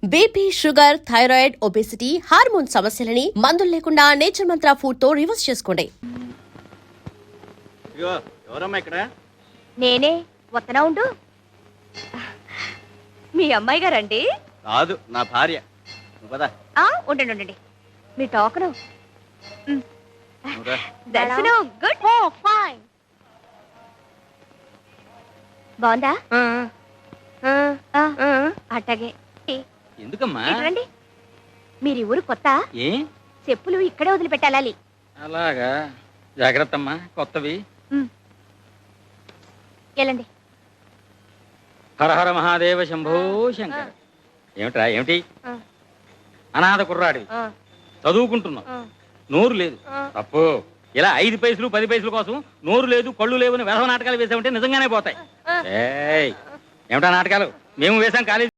BP, sugar, thyroid, obesity, hormone సమస్యలని మందులు లేకుండా నేచర్ మంత్ర ఫుడ్ తో రివర్స్ చేసుకోండి. ఇగో ఎవరమ్మా ఇక్కడ? నేనే వత్తనా ఉండు. మీ అమ్మాయి గారండి? కాదు, నా భార్య. నువ్వు పద. ఉండండి ఉండండి. మీ టోకను. నువ్వు రా. దర్శనం గుడ్. ఫైన్. బాగుందా? అట్టగే. ఎందుకమ్మా? ఇటు రండి. మీరు ఈ ఊరు కొత్త? ఏ చెప్పులు ఇక్కడే వదిలిపెట్టాలి. అలాగా? జాగ్రత్త అమ్మా, కొత్తవి. వెళ్ళండి. హర హర మహాదేవ శంభో శంకర. ఏమిట్రా ఏమిటి? అనాథ కుర్రాడి, చదువుకుంటున్నావు, నోరు లేదు. తప్పు. ఇలా 5 పైసలు 10 పైసల కోసం నోరు లేదు కళ్ళు లేవని వేధవ నాటకాలు వేసామంటే నిజంగానే పోతాయి. ఏమిటా నాటకాలు? మేము వేసాం కాలేజీ.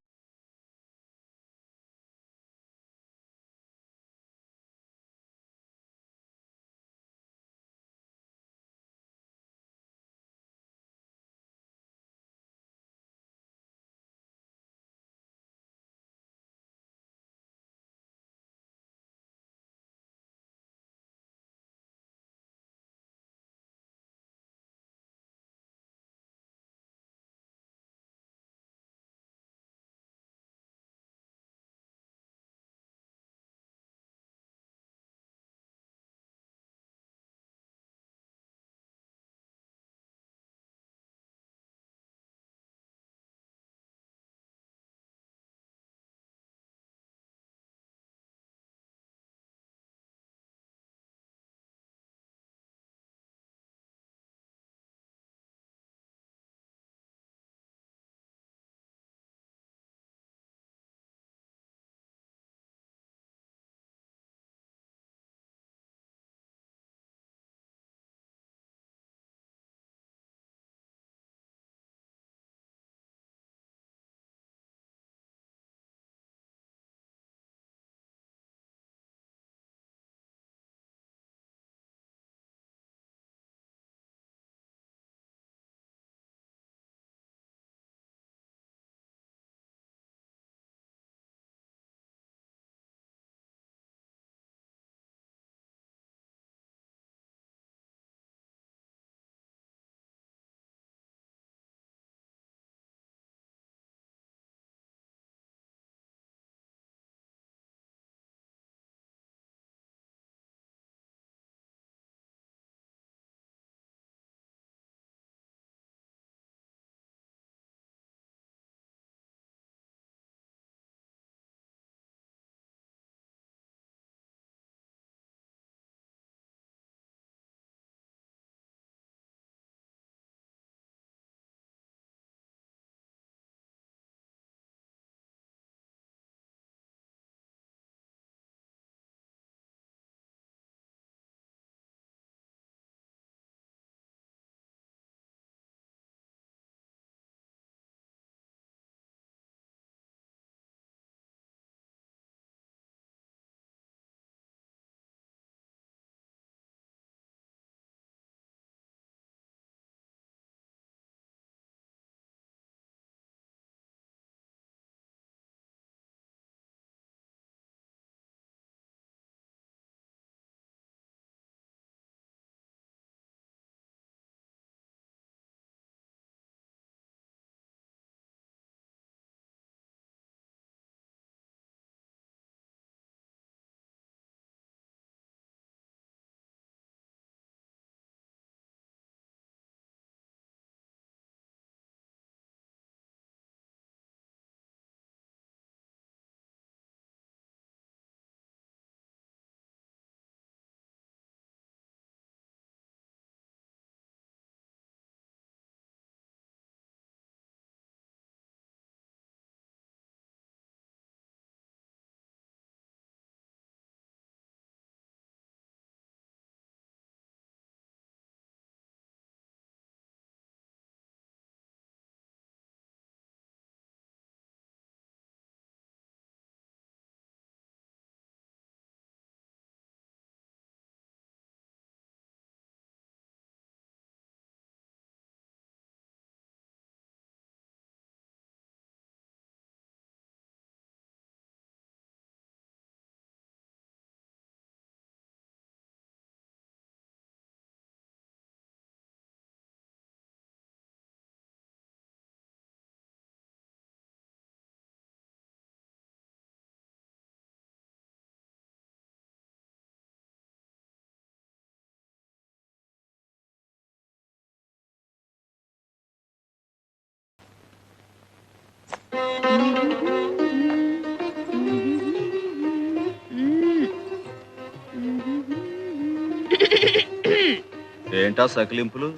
ఏంటా సకిలింపులు?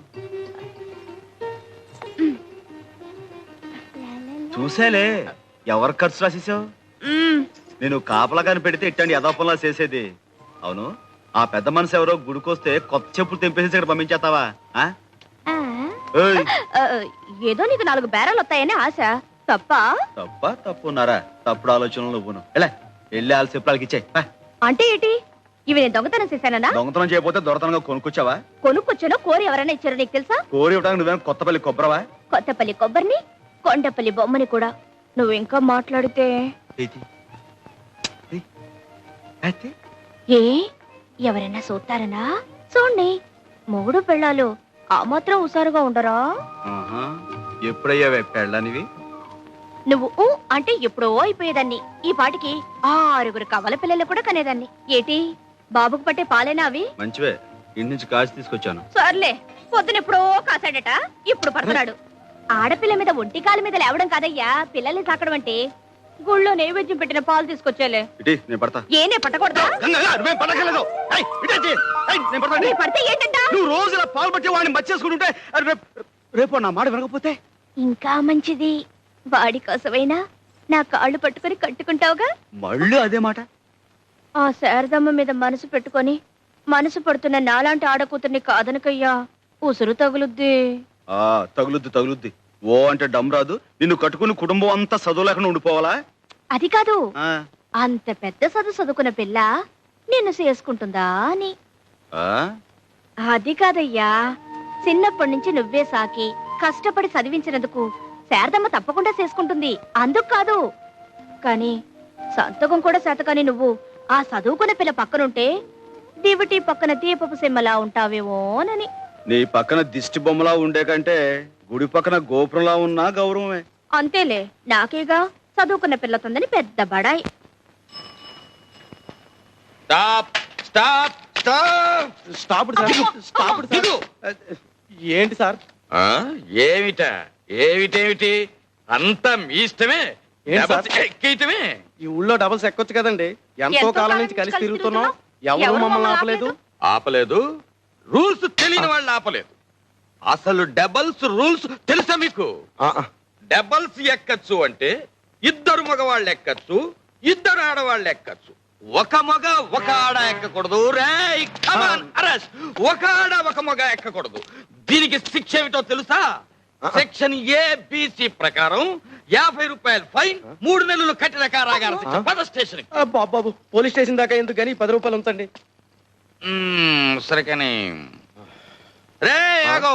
చూసేలే, ఎవరు ఖర్చు రాసేసావు? నేను కాపలా కాని పెడితే ఇట్టండి యథాపంలా చేసేది. అవును, ఆ పెద్ద మనసు ఎవరో గుడికొస్తే కొత్త చెప్పులు తెంపేసి ఇక్కడ పంపించేస్తావా? ఆ? ఏయ్, ఏదో నీకు 4 బేరాలు వస్తాయని ఆశ. తప్ప తప్పున్నారా? తప్పుడు ఆలోచనలు నువ్వును. ఎలా వెళ్ళి వాళ్ళ చెప్పులకి ఇచ్చాయి. అంటే ఏంటి? ఇవి నేను దొంగతనం చేశానా? దొంగతనం చేయకపోతే దొరతనంగా కొనుక్కొచ్చావా? కొనుక్కొచ్చానో కోరి ఎవరైనా ఇచ్చారో నీకు తెలుసా? కోరి ఇవ్వడానికి నువ్వేం కొత్తపల్లి కొబ్బరవా? కొత్తపల్లి కొబ్బరిని, కొండపల్లి బొమ్మని కూడా. నువ్వు ఇంకా మాట్లాడితే ఏ ఎవరైనా చూస్తారనా? చూడండి, మొగుడు పెళ్ళాలు ఆ మాత్రం హుషారుగా ఉండరా? ఎప్పుడయ్యావే పెళ్ళనివి? నువ్వు ఊ అంటే ఎప్పుడో అయిపోయేదాన్ని. ఈ పాటికి 6 కవల పిల్లలు కూడా కనేదాన్ని. ఏటి బాబుకు పట్టే పాలేనా అవి? మంచివే, ఇంటి నుంచి కాచి తీసుకొచ్చాను. సర్లే, పొద్దునెప్పుడో కాసాడట, ఇప్పుడు పడుతున్నాడు. ఆడపిల్ల మీద ఒంటి కాలు మీద లేవడం కాదయ్యా పిల్లల్ని సాకడం అంటే. గుళ్ళో నైవేద్యం పెట్టిన పాలు తీసుకొచ్చేలే. నేను పడతా. ఏనే పట్టకూడదా? నీ పడితే ఏంటంట? నువ్వు రోజు ఇలా పాలు పట్టి వాడిని మర్చేసుకుంటుంటే రేపు నా మాట వినకపోతే ఇంకా మంచిది. వాడి కోసమైనా నా కాళ్ళు పట్టుకుని కట్టుకుంటావుగా. మళ్ళీ అదే మాట. ఆ శారదమ్మ మీద మనసు పెట్టుకొని మనసు పడుతున్న నాలాంటి ఆడకూతుర్ని కాదనకయ్యా, ఉసురు తగులుద్ది. తగులుద్ది. ఓ అంటే డమ్ రాదు. నిన్ను కట్టుకుని కుటుంబం అంతా చదువు లేకుండా ఉండిపోవాలా? అది కాదు, అంత పెద్ద చదువుకున్న పిల్ల నిన్ను చేసుకుంటుందా అని. అది కాదయ్యా, చిన్నప్పటి నుంచి నువ్వే సాకి కష్టపడి చదివించినందుకు శారదమ్మ తప్పకుండా చేసుకుంటుంది. అందుకు కాదు, కానీ సంతకం కూడా శాతకాని నువ్వు ఆ చదువుకున్న పిల్ల పక్కనుంటే దివిటి పక్కన దీపపు సిమ్మలా ఉంటావేమోనని. నీ పక్కన దిష్టి బొమ్మలా ఉండే కంటే గుడి పక్కన గోపురంలా ఉన్నా గౌరవమే. అంతేలే, నాకేగా చదువుకున్న పిల్లతుందని పెద్ద బడాయి. ఏంటి సార్? ఏమిటి అంతా మీ ఇష్టమే. ఎక్కేయటమే. ఈ ఊళ్ళో డబుల్స్ ఎక్కొచ్చు కదండి. ఎంతో కాలం నుంచి కలిసి తిరుగుతున్నాం, ఎవరు మమ్మల్ని ఆపలేదు. రూల్స్ తెలియని వాళ్ళు ఆపలేదు. అసలు డబల్స్ రూల్స్ తెలుసా మీకు? డబల్స్ ఎక్కచ్చు అంటే 2 మగవాళ్ళు ఎక్కచ్చు, 2 ఆడవాళ్ళు ఎక్కచ్చు. ఒక మగ ఒక ఆడ ఎక్కకూడదు. ఒక ఆడ ఒక మగ ఎక్కకూడదు. దీనికి శిక్ష ఏమిటో తెలుసా? సెక్షన్ ఏబిసి ప్రకారం 50 రూపాయలు ఫైన్, 3 నెలలు కఠిన కారాగార శిక్ష. పద స్టేషన్. బాబు, పోలీస్ స్టేషన్ దాకా ఎందుకు కానీ 10 రూపాయలు ఉంచండి. సరే కానీ రే ఆగో.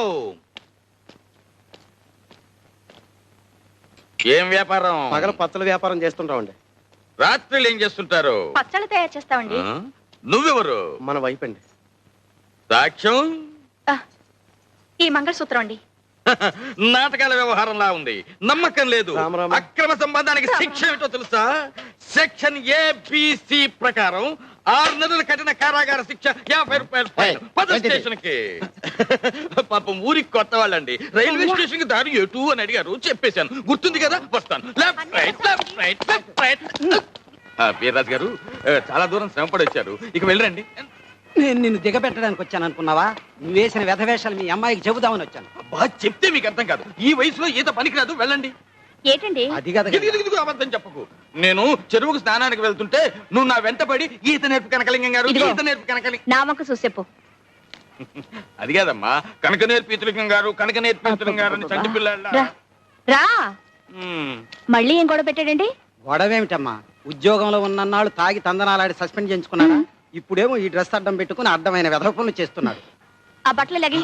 ఏం వ్యాపారం? పగల పచ్చల వ్యాపారం చేస్తుంటామండి. రాత్రులు ఏం చేస్తుంటారు? పచ్చళ్ళు తయారు చేస్తామండి. నువ్వెవరు? మన వైఫ్ అండి. సాక్ష్యం? ఈ మంగళసూత్రం అండి. నాటకాల వ్యవహారంలా ఉంది, నమ్మకం లేదు. అక్రమ సంబంధానికి శిక్ష ఏమిటో తెలుసా? సెక్షన్ ఏబిసి ప్రకారం 6 నెలల కఠిన కారాగార శిక్ష, 50 రూపాయలు ఫైన్. పద స్టేషన్ కి. పాపం ఊరికి కొత్త వాళ్ళండి. రైల్వే స్టేషన్ కి దారి ఎటు అని అడిగారు, చెప్పేశాను. గుర్తుంది కదా? వస్తాను. Left right. వీర్రాజు గారు చాలా దూరం శ్రమపడి వచ్చారు, ఇక వెళ్ళరండి. నేను నిన్ను దిగబెట్టడానికి వచ్చాను అనుకున్నావా? నువ్వు వేసిన వ్యధవేషాలు మీ అమ్మాయికి చెబుదామని వచ్చాను. చెప్తే మీకు అర్థం కాదు. ఈ వయసులో ఈత పనికిరాదు, వెళ్ళండి. ఏంటండి అది కదా. ఇదిగో అబద్ధం చెప్పకు. నేను చెరువుకు స్నానానికి వెళ్తుంటే నువ్వు నా వెంటపడి ఈత నేర్పు కనకలింగం గారు, ఈత నేర్పు కనకలింగ. నా వంక చూసేపు. అది కాదమ్మా, కనక నేర్పు ఈతలింగం గారు, కనక నేర్పు ఈతలింగం గారు అని చంటి పిల్ల. రా, మళ్ళీ ఏం గొడవ పెట్టాడండి? గొడవేమిటమ్మా, ఉద్యోగంలో ఉన్నన్నాళ్ళు తాగి తందనాలాడి సస్పెండ్ చేయించుకున్నాడా? ఇప్పుడేమో ఈ డ్రెస్ అడ్డం పెట్టుకుని అడ్డమైన వెధవ పనులు చేస్తున్నాడు. ఆ బట్టలు లగి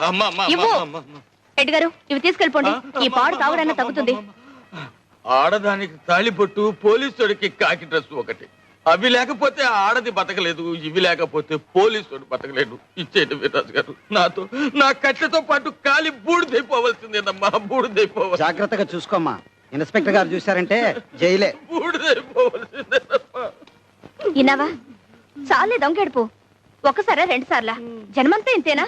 రెడ్డి గారు, ఇవి తీసుకెళ్ళిపోండి. ఈ పాడు తాగుడన్నా తగ్గుతుంది. ఆడదానికి తాళిబొట్టు, పోలీసుడికి కాకి డ్రెస్ ఒకటి. అవి లేకపోతే ఆడది బతకలేదు, ఇవి లేకపోతే పోలీసుడు బతకలేదు. ఇచ్చేది వీర్రాజు గారు, నాతో నా కట్టెతో పాటు కాలి బూడిదైపోవలసిందేనమ్మా, బూడిదైపోవాలి. జాగ్రత్తగా చూసుకోమ్మా, ఇన్స్పెక్టర్ గారు చూశారంటే జైలే. బూడిదైపోవలసిందేనమ్మా. ఇన్నావా? చాలే దొంగెడుపు. ఒకసారా 2 సార్లా? జన్మంతా ఇంతేనా?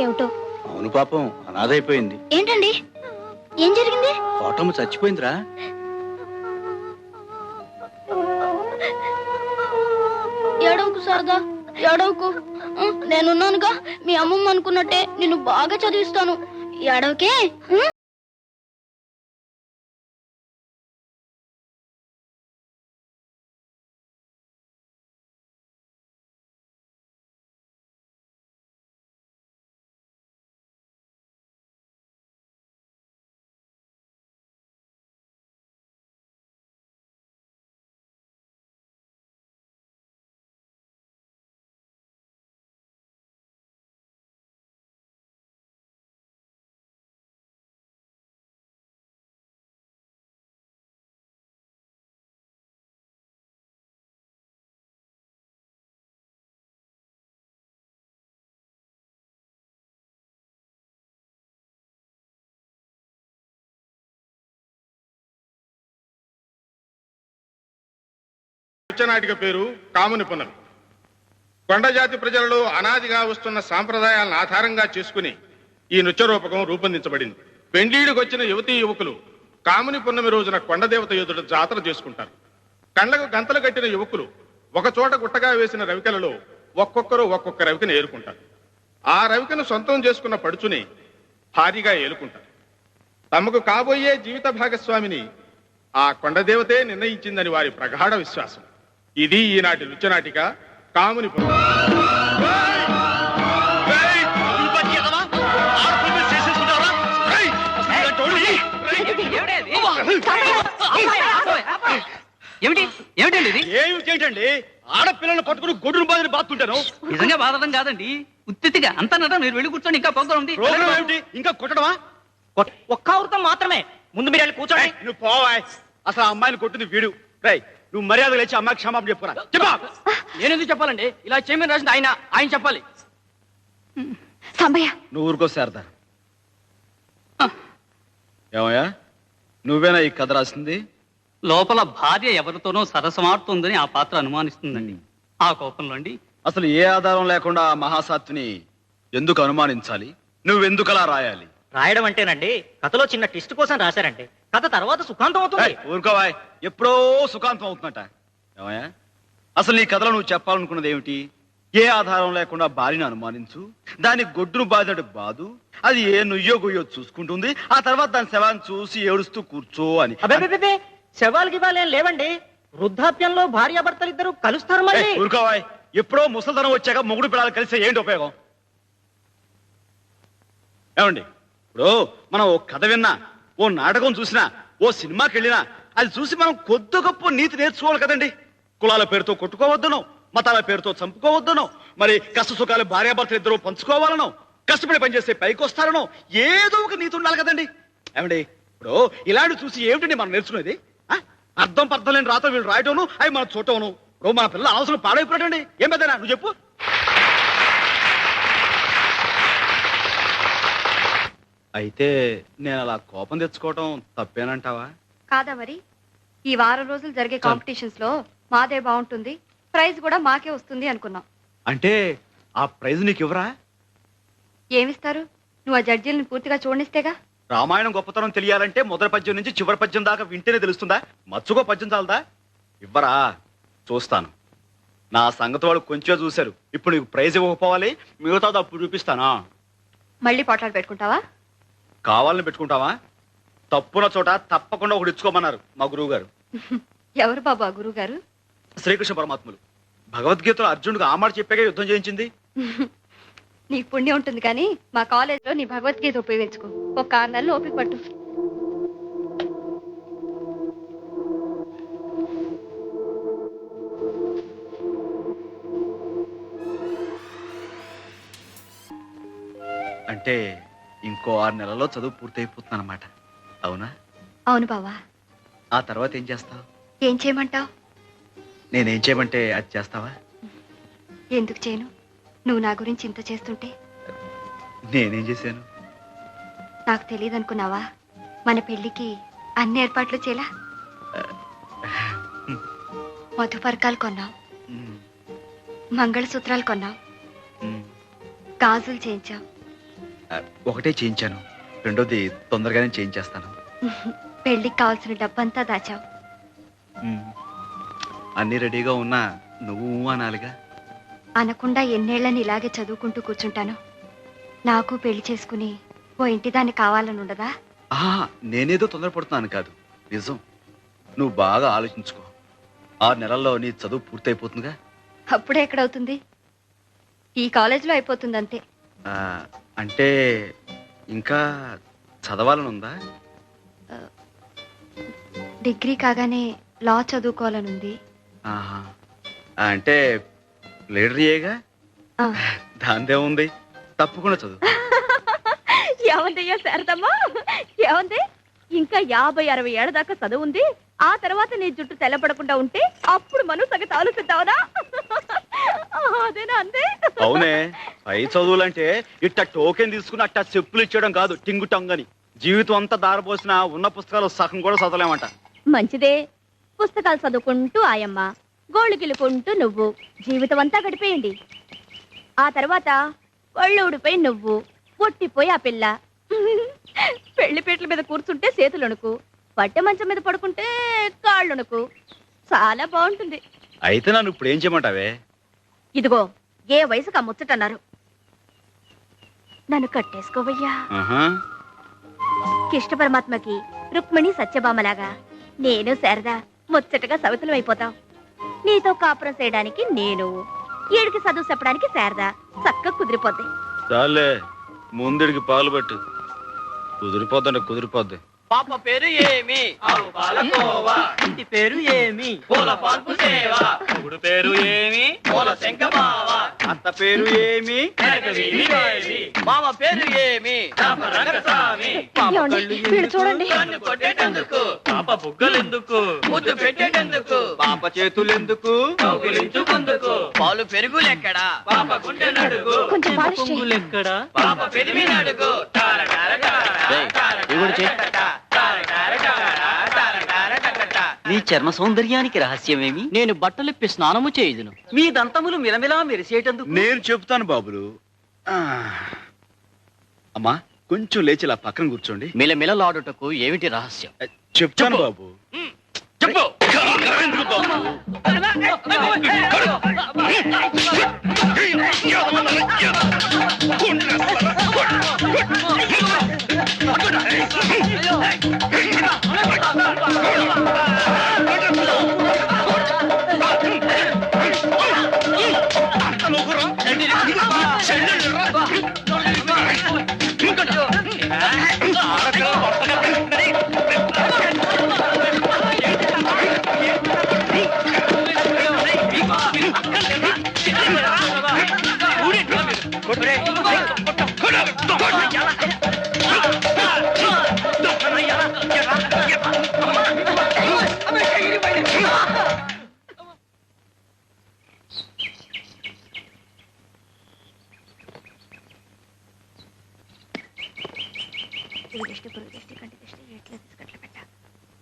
ఏమిటో. అవును పాపం అనాథైపోయింది. ఏంటండి, ఏం జరిగింది? కోటమ్మ చచ్చిపోయిందిరా. ఏడవకు శారదా, ఏడవకు. నేనున్నానుగా, మీ అమ్మమ్మ అనుకున్నట్టే నిన్ను బాగా చదివిస్తాను. ఏడవకే. నాటిక పేరు కాముని పునరు. కొండజాతి ప్రజలలో అనాదిగా వస్తున్న సాంప్రదాయాలను ఆధారంగా చేసుకుని ఈ నృత్య రూపకం రూపొందించబడింది. పెండ్లీడికి వచ్చిన యువతీ యువకులు కాముని పున్నమి రోజున కొండదేవత ఎదుట జాతర చేసుకుంటారు. కండ్లకు గంతలు కట్టిన యువకులు ఒక చోట గుట్టగా వేసిన రవికలలో ఒక్కొక్కరు ఒక్కొక్క రవికను ఏరుకుంటారు. ఆ రవికను సొంతం చేసుకున్న పడుచుని భారీగా ఏలుకుంటారు. తమకు కాబోయే జీవిత భాగస్వామిని ఆ కొండదేవతే నిర్ణయించిందని వారి ప్రగాఢ విశ్వాసం. ఇది ఈనాటి నృత్యనాటిక కాముని పున్నమి. ఏమిటి ఏమిటండి ఇది? ఏమిటండి ఆడపిల్లలను పట్టుకుని గొడ్డును బాధని బాతుంటాను. నిజంగా బాధడం కాదండి, ఉత్తిగా అంతా నట. మీరు వెళ్ళి కూర్చోండి, ఇంకా ప్రోగ్రాం ఉంది. ప్రోగ్రాం ఏమిటి? ఇంకా కొట్టడమా? ఒక్క అవృతం మాత్రమే. ముందు మీరు వెళ్ళి కూర్చోండి. నువ్వు పోవా. అసలు ఆ అమ్మాయిని కొట్టింది వీడు. రేయ్, నువ్వు మర్యాద లేచి అమ్మాయికి క్షమాపణ చెప్పురా. చెప్పా. నేనెందుకు చెప్పాలండి? ఇలా చేయమని రాసింది ఆయన చెప్పాలి. సాంబయ్య, నువ్వు ఊరుకో శారదా. ఏమయ్యా, నువ్వేనా ఈ కథ రాసింది? లోపల భార్య ఎవరితోనో సరసమాడుతుందని ఆ పాత్ర అనుమానిస్తుందండి. ఆ కోపంలో అండి. అసలు ఏ ఆధారం లేకుండా ఆ మహాసాత్విని ఎందుకు అనుమానించాలి? నువ్వెందుకలా రాయాలి? రాయడం అంటేనండి, కథలో చిన్న ట్విస్ట్ కోసం రాశారండి. కథ తర్వాత సుఖాంతం అవుతుంది. ఊరుకోవా, ఎప్పుడో సుఖాంతం అవుతుందట. ఏమయ్యా, అసలు నీ కథలో నువ్వు చెప్పాలనుకున్నది ఏమిటి? ఏ ఆధారం లేకుండా భార్యను అనుమానించు, దాని గొడ్డును బాధినట్టు బాదు, అది ఏ నుయ్యో గుయ్యో చూసుకుంటుంది, ఆ తర్వాత దాని శవాన్ని చూసి ఏడుస్తూ కూర్చో అని. శవాలకి ఇవ్వాలేం లేవండి. వృద్ధాప్యంలో భార్యాభర్తలు ఇద్దరు కలుస్తారు మళ్ళీ. ఊరుకోవా, ఎప్పుడో ముసలితనం వచ్చాక మొగుడు పిల్లలు కలిస్తే ఏంటి ఉపయోగం? ఏమండి, ఇప్పుడు మనం ఓ కథ విన్నా, ఓ నాటకం చూసినా, ఓ సినిమాకి వెళ్ళినా అది చూసి మనం కొద్ది గొప్ప నీతి నేర్చుకోవాలి కదండి. కులాల పేరుతో కొట్టుకోవద్దనో, మతాల పేరుతో చంపుకోవద్దనో, మరి కష్ట సుఖాలు భార్యాభర్తలు ఇద్దరు పంచుకోవాలనో, కష్టపడి పనిచేస్తే పైకి వస్తారనో ఏదో ఒక నీతి ఉండాలి కదండి. ఏమండి, ఇప్పుడు ఇలాంటి చూసి ఏమిటండి మనం నేర్చుకునేది? అర్థం పర్థం లేని రాత వీళ్ళు రాయటోను, అవి మనం చూడటం. ఇప్పుడు మన పిల్లలు అవసరం పాడైపోయాడండి. ఏం పెద్దనా నువ్వు చెప్పు. అయితే నేను అలా కోపం తెచ్చుకోవటం తప్పేనంటావా? కాదా మరి? ఈ వారం రోజులు జరిగే కాంపిటీషన్స్ లో మాదే బాగుంటుంది, ప్రైజ్ కూడా మాకే వస్తుంది అనుకున్నాం. అంటే ఆ ప్రైజ్ నీకు ఇవ్వరా? ఏమిస్తారు? నువ్వు ఆ జడ్జీలను పూర్తిగా చూడనిస్తేగా. రామాయణం గొప్పతనం తెలియాలంటే మొదటి పద్యం నుంచి చివరి పద్యం దాకా వింటేనే తెలుస్తుందా? మచ్చుకో పద్యం చాలదా? ఇవ్వరా? చూస్తాను. నా సంగతి వాళ్ళు కొంచెం చూశారు. ఇప్పుడు నీకు ప్రైజ్ ఇవ్వకపోవాలి, మిగతాది అప్పుడు చూపిస్తానా? మళ్ళీ పోట్లాడు పెట్టుకుంటావా? కావాలని పెట్టుకుంటావా? తప్పున చోట తప్పకుండా ఒకటి ఇచ్చుకోమన్నారు మా గురువు గారు. ఎవరు బాబు ఆ గురువు గారు? శ్రీకృష్ణ పరమాత్ములు. భగవద్గీతలో అర్జునుడికి ఆ మాట చెప్పాక యుద్ధం చేయించింది. నీకు పుణ్యం ఉంటుంది కానీ మా కాలేజీలో నీ భగవద్గీత ఉపయోగించుకో. ఒక 6 నెలలు ఓపిక పట్టు. అంటే ఇంకో 6 నెలల్లో చదువు పూర్తయిపోతుంది అన్నమాట. అవునా? అవును బావా. ఆ తర్వాత ఏం చేస్తావు? ఏం చేయమంటావు? నేనేం చేయమంటే అది చేస్తావా? ఎందుకు చేయను? నువ్వు నా గురించి ఇంత చేస్తుంటే. నేనేం చేశాను? నాకు తెలియదు అనుకున్నావా? మన పెళ్లికి అన్ని ఏర్పాట్లు చేలా. మధుపర్కాలు కొన్నావు, మంగళసూత్రాలు కొన్నావు, గాజులు చేయించావు, ఒకటే చేయించాను, రెండోది తొందరగానే చేయించేస్తాను. పెళ్లికి కావాల్సిన డబ్బంతా దాచావు. ఉమ్. అన్నీ రెడీగా ఉన్నా నువ్వు అనాలిగా. అనకుండా ఎన్నేళ్లని ఇలాగే చదువుకుంటూ కూర్చుంటాను. నాకు పెళ్లి చేసుకుని ఓ ఇంటి దాన్ని కావాలని ఉండదా? నేనేదో తొందరపడుతున్నాను కాదు, నిజం. నువ్వు బాగా ఆలోచించుకో. 6 నెలల్లో నీ చదువు పూర్తయిపోతుందిగా. అప్పుడే ఎక్కడవుతుంది? ఈ కాలేజీలో అయిపోతుంది అంతే. అంటే ఇంకా చదవాలని ఉందా? డిగ్రీ కాగానే లా చదువుకోవాలనుంది. ఆహా. అంటే లీడర్ ఏగా, దాందే ఉంది, తప్పకుండా చదువు. ఏమందయ్యా శారదమ్మా, ఏమంది? ఇంకా 50-60 ఏళ్ల దాకా చదువు ఉంది. ఆ తర్వాత నీ జుట్టు తెల్లపడకుండా ఉంటే అప్పుడు మనం సగతి ఆలోచిద్దావనా? అదేనా అందే? అవునే, పై చదువులంటే ఇట్ట టోకెన్ తీసుకుని అట్ట చెప్పులు ఇచ్చేయడం కాదు, టింగు టంగని. జీవితం అంతా దారపోసిన ఉన్న పుస్తకాలు సగం కూడా చదవలేమంట. మంచిదే, పుస్తకాలు చదువుకుంటూ ఆయమ్మ, గోళ్ళు గిల్లుకుంటూ నువ్వు జీవితం అంతా గడిపేయండి. ఆ తర్వాత ఒళ్ళు ఊడిపోయి నువ్వు, పొట్టిపోయి ఆ పిల్ల. పెళ్లిపేటల మీద కూర్చుంటే చేతులొణుకు, పట్టె మంచం మీద పడుకుంటే కాళ్ళొణుకు. చాలా బాగుంటుంది. అయితే నన్ను ఇప్పుడు ఏం చేయమంటావే? ఇదిగో, ఏ వయసుకు ఆ ముచ్చటన్నారు. నన్ను కట్టేసుకోవయ్యా. కృష్ణ పరమాత్మకి రుక్మిణి సత్యభామలాగా నేను శారద ముచ్చటగా సవితులం అయిపోతాం. నీతో కాపురం చేయడానికి నేను, ఏడికి చదువు చెప్పడానికి శారద చక్కగా కుదిరిపోద్ది. చాలే, ముందుడికి పాలు పట్టు. కుదిరిపోద్దండి, కుదిరిపోద్ది. పాప పేరు ఏమి? పాలకోవా. ఇంటి పేరు ఏమి? పూల పాల్పు సేవ. గుడు పేరు ఏమి? పూల శంఖమావ. అత్త పేరు ఏమి? మామ పేరు ఏమి? రంగస్వామి. చూడండి, కన్ను కొట్టేటందుకు, పాప బుగ్గలెందుకు, ముద్దు పెట్టేటందుకు, పాప చేతులెందుకు, కౌగులించుకుందుకు, పాలు పెరుగులెక్కడా, పాప గుండె నడుగు, కొంచెం పాలిష్ చేయి. పువ్వులెక్కడా, పాప పెరిమి నడుగు. నీ చర్మ సౌందర్యానికి రహస్యమేమి? నేను బట్టలిప్పి స్నానము చేయుదును. మీ దంతములు మిలమిలా మెరిసేటందుకు నేను చెప్తాను బాబులు. అమ్మా, కొంచెం లేచి ఇలా పక్కన కూర్చోండి. మిలమిలలాడుటకు ఏమిటి రహస్యం? చెప్తాను బాబు. చెప్పు.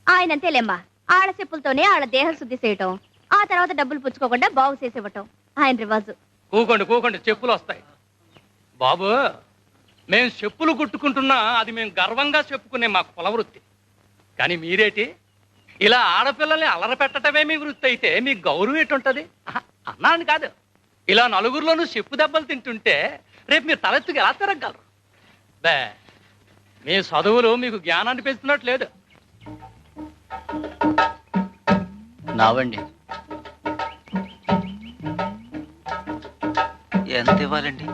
ఆయనంతేలేమ్మా, ఆళ్ళ చెప్పులతోనే ఆళ్ళ దేహం శుద్ధి చేయటం, ఆ తర్వాత డబ్బులు పుచ్చుకోకుండా బాగు చేసేవటం ఆయన రివాజు. కూకోండి, చెప్పులు వస్తాయి. బాబు, మేము చెప్పులు కుట్టుకుంటున్నా అది మేము గర్వంగా చెప్పుకునే మా కుల వృత్తి. కానీ మీరేటి ఇలా ఆడపిల్లల్ని అలర పెట్టడమే మీ వృత్తి అయితే మీ గౌరవం ఎటుంటది? అన్నాను కాదు, ఇలా నలుగురిలోనూ చెప్పు దెబ్బలు తింటుంటే రేపు మీరు తలెత్తుకు ఎలా తిరగలరు? బే, మీ చదువులు మీకు జ్ఞానాన్ని పెంచుతున్నట్లేదు. నావండి. ఎంత ఇవ్వాలండి?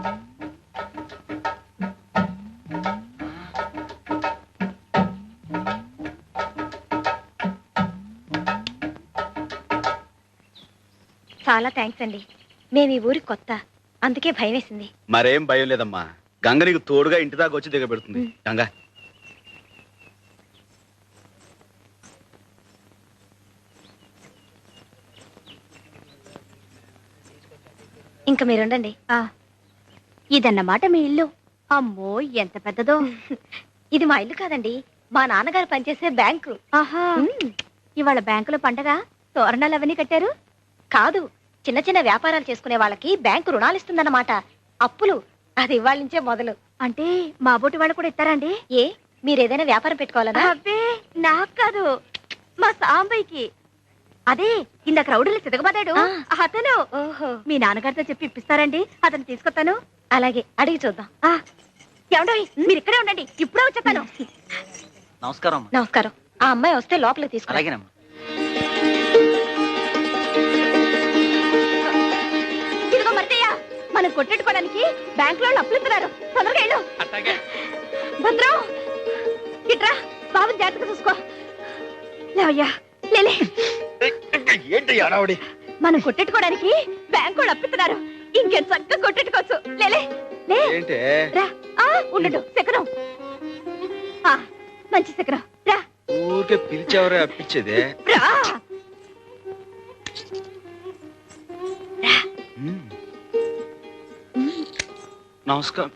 చాలా థ్యాంక్స్ అండి. మేము ఈ ఊరికి కొత్త, అందుకే భయం వేసింది. మరేం భయం లేదమ్మా, గంగ నీకు తోడుగా ఇంటి దాకా వచ్చి దిగబెడుతుంది. గంగ, ఇంకా మీరుండండి. ఇదన్నమాట మీ ఇల్లు? అమ్మో, ఎంత పెద్దదో. ఇది మా ఇల్లు కాదండి, మా నాన్నగారు పనిచేసే బ్యాంకు. ఆహా, ఇవాళ బ్యాంకులో పండగ, తోరణాలు అవన్నీ కట్టారు? కాదు, చిన్న చిన్న వ్యాపారాలు చేసుకునే వాళ్ళకి బ్యాంకు రుణాలు ఇస్తుందన్నమాట. అప్పులు అది ఇవాళ నుంచే మొదలు. అంటే మా బోటి వాళ్ళు కూడా ఇస్తారండి? ఏ మీరేదైనా వ్యాపారం పెట్టుకోవాలనా? అబ్బే నాకు కాదు, మా సాంబయ్యకి. అదే ఇందాక రౌడీలు చితకబడ్డాడు అతను. మీ నాన్నగారితో చెప్పి ఇప్పిస్తారండి, అతను తీసుకొస్తాను. అలాగే, అడిగి చూద్దాం. ఏమండో మీరు ఇక్కడే ఉండండి, ఇప్పుడే వచ్చేస్తాను. నమస్కారం అమ్మా. నమస్కారం. ఆ అమ్మాయి వస్తే లోపలికి తీసుకురా. అలాగేనమ్మా. ఇదిగో మర్తయ్య, మనం కొట్టెట్టుకోవడానికి బ్యాంక్ లో అప్పులు ఇస్తున్నారు. తొందరగా వెళ్ళు. అట్లాగే. భద్రం ఇట్రా, బాబుని జాగ్రత్తగా చూసుకో. లేవయ్యా, లేలే. ఏంటి అడావుడి? మనం కొట్టెట్టుకోవడానికి బ్యాంక్ వాళ్ళు అప్పిస్తున్నారు. ఇంకెంత చక్కగా కొట్టెట్టుకోవచ్చు. లేలే లే. ఏంటి? రా. ఉండు, శకరం. మంచి శకరం. రా ఊరికే పిలిచేవరే అప్పించేదే. రా. నమస్కారం.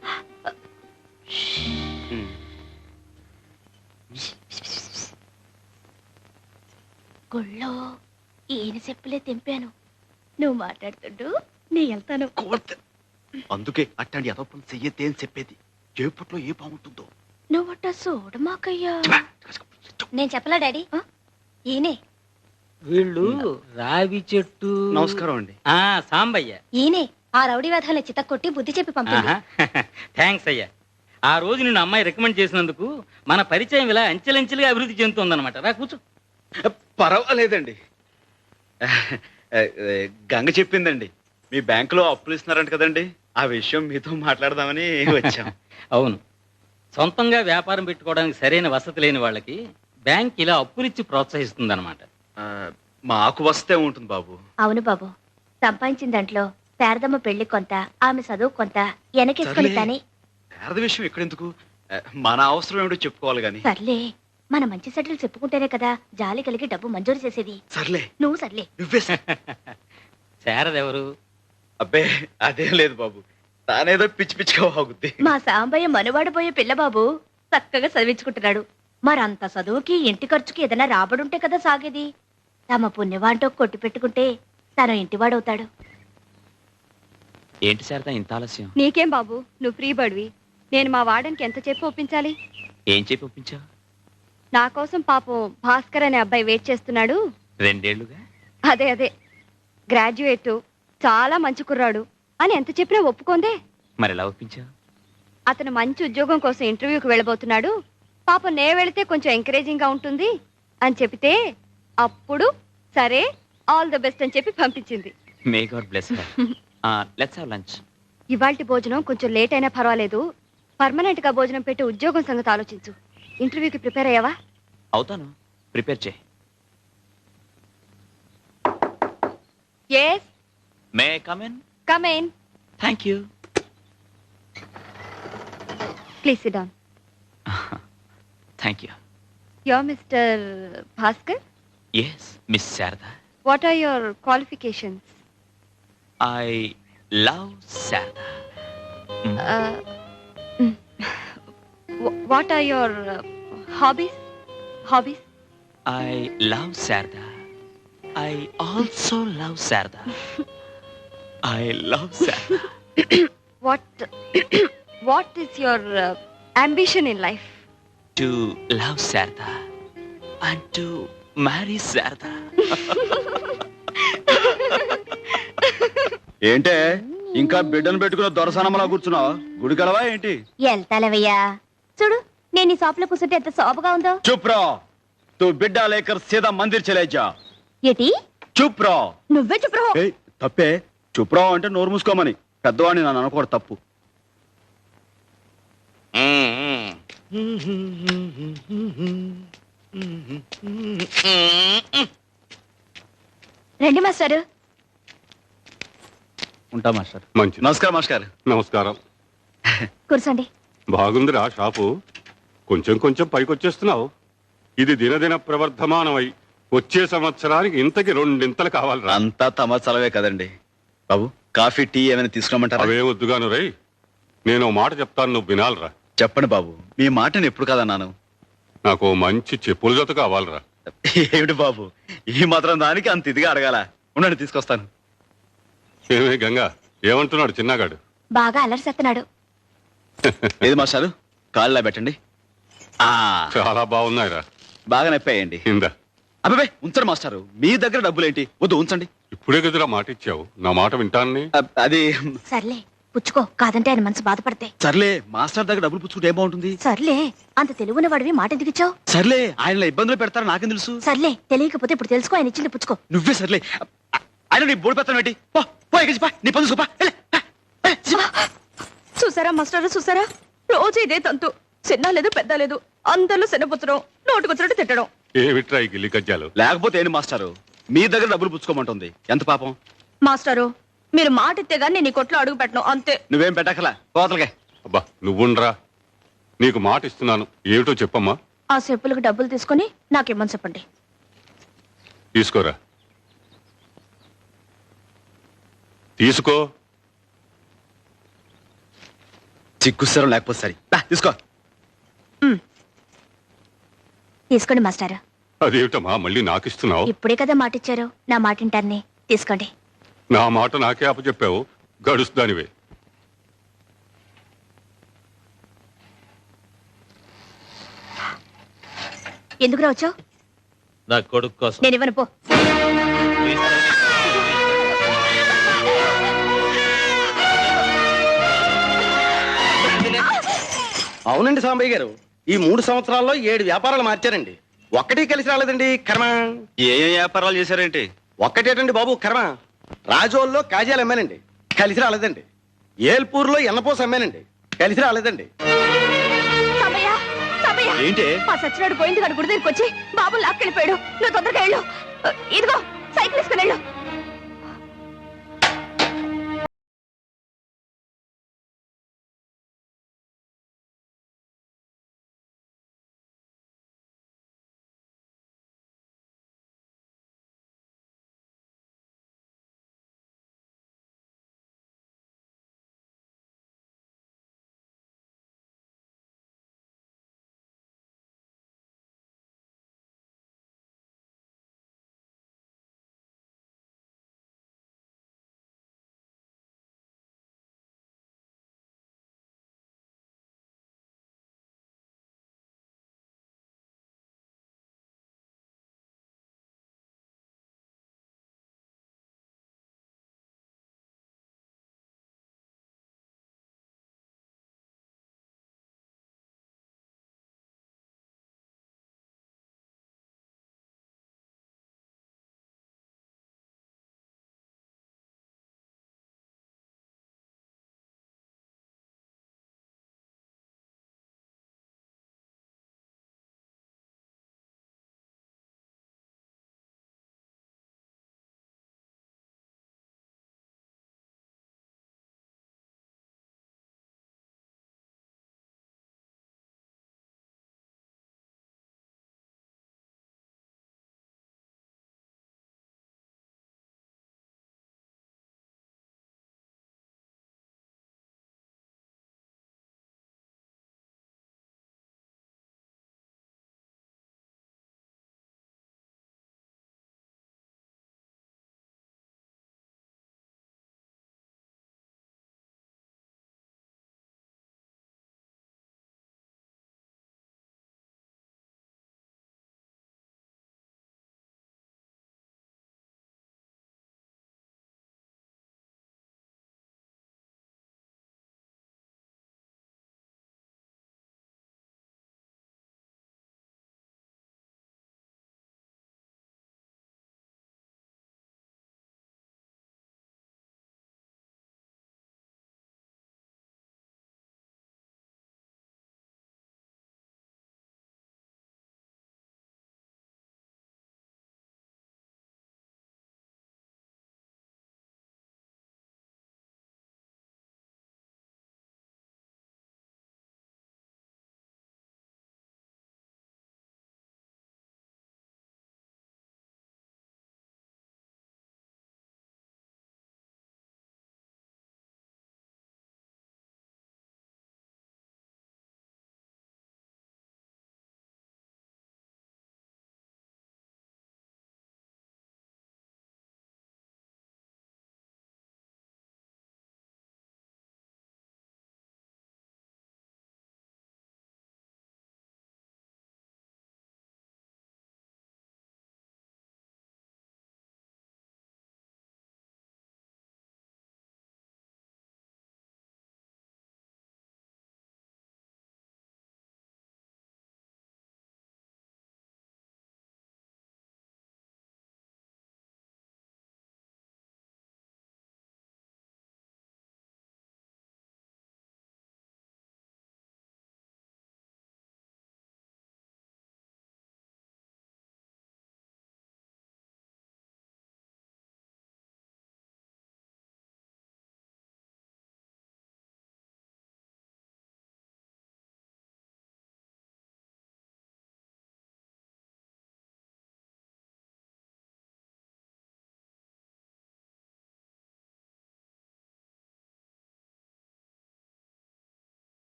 గుళ్ళో ఈయన చెప్పులే తెంపాను. నువ్వు మాట్లాడుతుండు, నీ వెళ్తాను. అందుకే అట్టండి అదొప్పని చెయ్యతే అని చెప్పేది. చేపట్లో ఏ బాగుంటుందో. నువ్వట చూడమాకయ్యా. నేను చెప్పలా డాడీ. ఈయనే. వీళ్ళు రావి చెట్టు. నమస్కారం అండి. సాంబయ్య. ఈయనే ఆ రౌడీ వేధాల చిత్త కొట్టి బుద్ధి చెప్పి పంపింది. థ్యాంక్స్ అయ్యా. ఆ రోజు నిన్ను అమ్మాయి రికమెండ్ చేసినందుకు మన పరిచయం ఇలా అంచెలంచెలుగా అభివృద్ధి చెందుతుందన్నమాట. రా కూర్చో. పర్వాలేదండి. గంగ చెప్పిందండి, మీ బ్యాంకులో అప్పులు ఇస్తున్నారంట కదండి, ఆ విషయం మీతో మాట్లాడదామని వచ్చాం. అవును, సొంతంగా వ్యాపారం పెట్టుకోవడానికి సరైన వసతి లేని వాళ్ళకి బ్యాంక్ ఇలా అప్పులిచ్చి ప్రోత్సహిస్తుందన్నమాట. మాకు వస్తే ఉంటుంది బాబు. అవును బాబు, సంపాదించిన దాంట్లో శారదమ్మ పెళ్లి కొంత, ఆమె చదువు కొంత వెనకేసుకొని తానే. శారద విషయం ఎక్కడెందుకు, మన అవసరం ఏమిటో చెప్పుకోవాలి గాని. సర్లే, మన మంచి సెటిల్ చెప్పుకుంటేనే కదా జాలి కలిగి డబ్బు మంజూరు చేసేది. సర్లే నువ్వు సర్లే. నువ్వే శారదెవరు? అబ్బే అదేం లేదు బాబు, తానేదో పిచ్చి పిచ్చిగా వాగుద్ది. మా సాంబయ్య మనువాడిపోయే పిల్లబాబు చక్కగా చదివించుకుంటున్నాడు. మరంత చదువుకి ఇంటి ఖర్చుకి ఏదైనా రాబడుంటే కదా సాగేది. తమ పుణ్యవాంటో కొట్టి పెట్టుకుంటే తన ఇంటివాడవుతాడు. ఏంటి శారద ఇంత ఆలస్యం? నీకేం బాబు, నువ్వు ఫ్రీ బడివి. నేను మా వాడనికి ఎంత చెప్పి ఒప్పించాలి? ఏం చెప్పి ఒప్పించావు? నా కోసం పాపం భాస్కర్ అనే అబ్బాయి వెయిట్ చేస్తున్నాడు. 2 ఏళ్లుగా. అదే గ్రాడ్యుయేట్, చాలా మంచి కుర్రాడు అని ఎంత చెప్పినా ఒప్పుకోందే. మరి ఎలా ఒప్పించావు? అతను మంచి ఉద్యోగం కోసం ఇంటర్వ్యూకి వెళ్ళబోతున్నాడు. పాపం నే వెళితే కొంచెం ఎంకరేజింగ్ గా ఉంటుంది అని చెప్తే అప్పుడు సరే ఆల్ ది బెస్ట్ అని చెప్పి పంపించింది. May God bless her. Let's have lunch. ఇవాల్టి భోజనం కొంచెం లేట్ అయినా పర్వాలేదు. పర్మనెంట్ గా భోజనం పెట్టి ఉద్యోగం సంగతి ఆలోచించు. ఇంటర్వ్యూకి ప్రిపేర్ అయ్యావా? అవుతాను, ప్రిపేర్ చేయి. yes may I come in? come in thank you. please sit down. Thank you. you're Mr. Bhaskar. Yes miss Sharada. what are your qualifications? I love Sharada. what are your hobbies? I love Sarda. I also love Sarda. I love Sarda. what is your ambition in life? To love Sarda and to marry Sarda. ఏంటే ఇంకా బిడ్డను పెట్టుకున్న దొరసనమలా కూర్చున్నావు? గుడికెళ్ళవా ఏంటి? వెళ్తాలేవయ్యా. చూడు, నేను ఈ shop లో కూర్చుంటే ఎంత శోభగా ఉందో. చుప్ రా, తూ బిడ్డ లేకర్ సీదా మందిర్ చలే జా. ఏటి? చుప్ రా. నువ్వే చుప్ రహో. ఏయ్, తప్పే. చుప్ రా అంటే నోరు మూసుకోమని. పెద్దవాడిని నన్ను అనుకోవడం తప్పు. రండి మాస్టారు. ఉంటా మాస్టర్. మంచి నమస్కారం మాస్టర్. నమస్కారం. కూర్చోండి. బాగుందిరా షాపు, కొంచెం కొంచెం పైకొచ్చేస్తున్నావు. ఇది దినదిన ప్రవర్ధమానమై వచ్చే సంవత్సరానికి ఇంతకి 2 ఇంతలు కావాలిరా. అంతా తమ చలవే కదండి. బాబు, కాఫీ టీ ఏమైనా తీసుకురమ్మంటారా? అవే వద్దుగాను రై, నేను ఓ మాట చెప్తాను, నువ్వు వినాలిరా. చెప్పండి బాబు, మీ మాటని ఎప్పుడు కాదన్నాను. నాకు ఓ మంచి చెప్పుల జత కావాలిరా. ఏమిటి బాబు, ఈ మాత్రం దానికి అంత ఇదిగా అడగాల? ఉండండి, తీసుకొస్తాను. ఏమే గంగా, ఏమంటున్నాడు చిన్నగాడు? బాగా అలరిసేస్తున్నాడు. ఏది మాస్టారు కాళ్ళ పెట్టండి. ఆ చాలా బాగున్నాయిరా. బాగా నొప్పాయండి. ఇందా అబ్బాయి ఉంచండి మాస్టారు, మీ దగ్గర డబ్బులేంటి, వద్దు ఉంచండి. ఇప్పుడే కదరా మాట ఇచ్చావు, నా మాట వింటాన్ని. అది సర్లే పుచ్చుకో, కాదంటే ఆయన మనసు బాధపడతాయి. సర్లే, మాస్టర్ దగ్గర డబ్బులు పుచ్చుకుంటే ఏం బాగుంటుంది. సర్లే, అంత తెలుగున్న వాడివి మాట ఎందుకు ఇచ్చావు? సర్లే, ఆయన ఇబ్బందులు పెడతారని నాకేం తెలుసు. సర్లే, తెలియకపోతే ఇప్పుడు తెలుసుకో, ఆయన ఇచ్చింది పుచ్చుకో. నువ్వే సర్లే. ఆయన నీ బోడి పెడతాను ఏంటి, పో పో, ఎగిసి పో, నీ పని చూసుకో, పో, వెళ్ళు, పో, పో. చూసారా మాస్టర్, చూసారా? రోజు ఇదే తంతు. చిన్న లేదు పెద్ద లేదు, అందరిలో శనపుచ్చడం, నోటుకొచ్చినట్టు తిట్టడం. ఏమిట్రా ఈ గిల్లి కజ్జాలు? లేకపోతే ఏంటి మాస్టారు, మీ దగ్గర డబ్బులు పుచ్చుకోమంటుంది, ఎంత పాపం. మాస్టారు, మీరు మాట ఇస్తే గానీ నేను ఈ కొట్లో అడుగు పెట్టను, అంతే. నువ్వేం పెట్టకలా, కోతలకే. అబ్బా నువ్వుండ్రా, నీకు మాట ఇస్తున్నాను, ఏమిటో చెప్పమ్మా. ఆ చెప్పులకు డబ్బులు తీసుకుని నాకేమని చెప్పండి. తీసుకోరా, తీసుకో. చిక్కుస్తారం లేకపోతే సరే, తీసుకో. తీసుకోండి మాస్టారు. అదేమిటమ్మా మళ్ళీ నాకు ఇస్తున్నావు? ఇప్పుడే కదా మాట ఇచ్చారు, నా మాట వింటాన్ని. తీసుకోండి. నా మాట నాకే అప్పచెప్పావు, గడుస్తానివే. ఎందుకు రావచ్చావు? నా కొడుకు కోసం. నేను ఇవ్వను, పో. అవునండి సాంబయ్య గారు, ఈ 3 సంవత్సరాల్లో 7 వ్యాపారాలు మార్చారండి. ఒక్కటి కలిసి రాలేదండి, కర్మ. ఏ వ్యాపారాలు చేశారేంటి? ఒక్కటేటండి బాబు కర్మ. రాజోల్లో కాజాలు అమ్మానండి, కలిసి రాలేదండి. ఏల్పూర్లో ఎన్నపోస అమ్మానండి, కలిసి రాలేదండి. సమయ్య, సమయ్య. ఏంటి? మా సచ్చినాడు పోయింది కాదు గుడి దగ్గరికి వచ్చి బాబు లాక్కెళ్ళిపోయాడు. నువ్వు తొందరగా వెళ్ళు. ఇదిగో సైకిల్ తీసుకుని వెళ్ళు.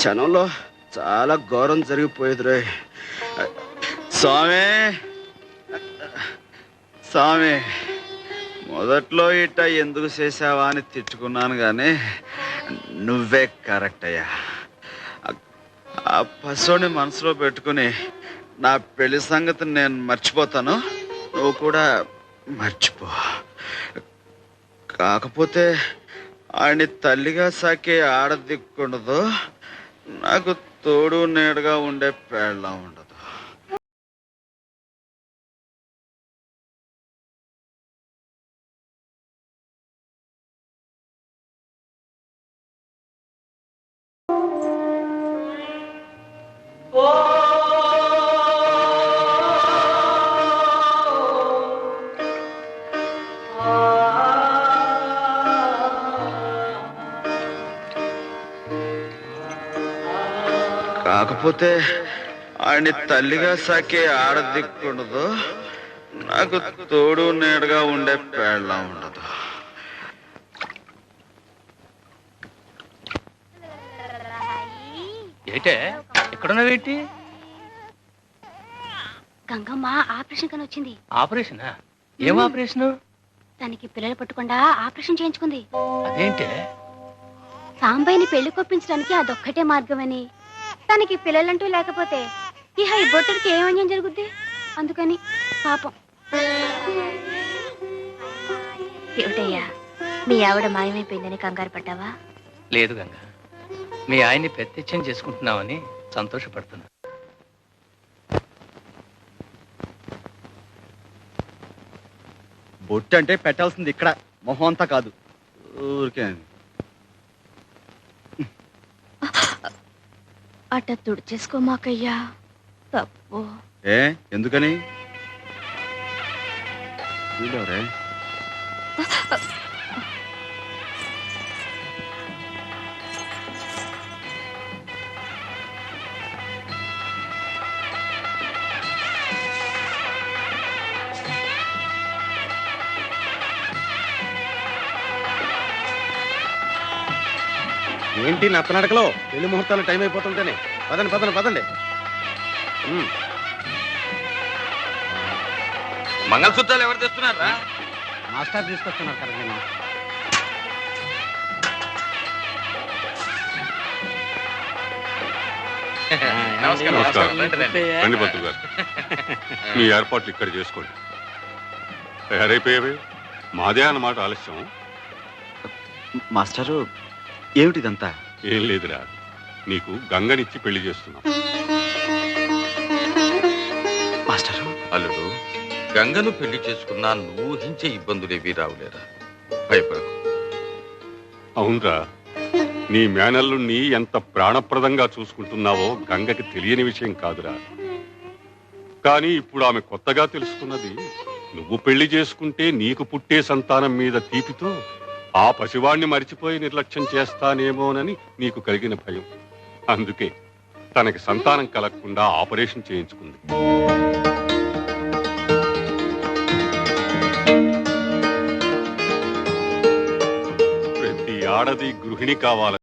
క్షణంలో చాలా ఘోరం జరిగిపోయేది రే స్వామి. స్వామి, మొదట్లో ఇట్ట ఎందుకు చేసావా అని తిట్టుకున్నాను కానీ నువ్వే కరెక్ట్ అయ్యా. ఆ పశువుని మనసులో పెట్టుకుని నా పెళ్లి సంగతి నేను మర్చిపోతాను, నువ్వు కూడా మర్చిపో. కాకపోతే ఆయన్ని తల్లిగా సాకే ఆడదిక్కుండదు, నాకు తోడు నీడగా ఉండే పేళ్ళ ఉండదు. కాకపోతే ఆయన్ని తల్లిగా సాకే ఆడదిక్కుండదు, నాకు తోడు నీడగా ఉండే పేళ్ళ ఉండదు. ఏటే ఎక్కడున్నావేంటి? గంగమ్మ ఆపరేషన్ కని వచ్చింది. ఆపరేషనా? ఏం ఆపరేషన్? తనకి పిల్లలు పట్టకుండా ఆపరేషన్ చేయించుకుంది. అదేంటే? సాంబయ్యని పెళ్లి కొప్పించడానికి అదొక్కటే మార్గమని, తనకి పిల్లలంటూ లేకపోతే ఇహ ఈ బొట్టడికి ఏం అన్యాయం జరుగుద్ది, అందుకని పాపం. ఏమిటయ్యా, మీ ఆవిడ మాయమైపోయిందని కంగారు పడ్డావా? లేదు గంగ, మీ ఆయన్ని ప్రత్యక్షం చేసుకుంటున్నావని సంతోషపడుతున్నా. బొట్టు అంటే పెట్టాల్సింది ఇక్కడ, మొహం అంతా కాదు. ఊరికే అట్ట తుడిచేసుకోమాకయ్యా, తప్పు. ఎందుకని? వీడెవరే? ఏంటి నత్తనడకలో పెళ్లి ముహూర్తాలు టైం అయిపోతుంటేనే? పదండి పదండి పదండి. మంగళసూత్రాలు ఎవరు తెస్తున్నారా? మాస్టర్ తీసుకొస్తున్నారు కదా. నేను నమస్కారం. రండి పంతులు గారు, మీ ఏర్పాట్లు ఇక్కడ చేసుకోండి. తయారైపోయావే? మాదే అన్నమాట ఆలస్యం. మాస్టరు, ఏమిటిదంతా? ఏం లేదురా, నీకు గంగనిచ్చి పెళ్లి చేస్తున్నాం. మాస్టరు, అల్లుడు, గంగను పెళ్లి చేసుకున్నా నువ్వు ఊహించే ఇబ్బందులేవి రావులేరా, భయపడకు. అవునరా, నీ మేనల్లుణ్ణి ఎంత ప్రాణప్రదంగా చూసుకుంటున్నావో గంగకి తెలియని విషయం కాదురా. కానీ ఇప్పుడు ఆమె కొత్తగా తెలుసుకున్నది, నువ్వు పెళ్లి చేసుకుంటే నీకు పుట్టే సంతానం మీద తీపితో ఆ పసివాణ్ణి మరిచిపోయి నిర్లక్ష్యం చేస్తానేమోనని నీకు కలిగిన భయం. అందుకే తనకి సంతానం కలగకుండా ఆపరేషన్ చేయించుకుంది. ప్రతి ఆడది గృహిణి కావాలని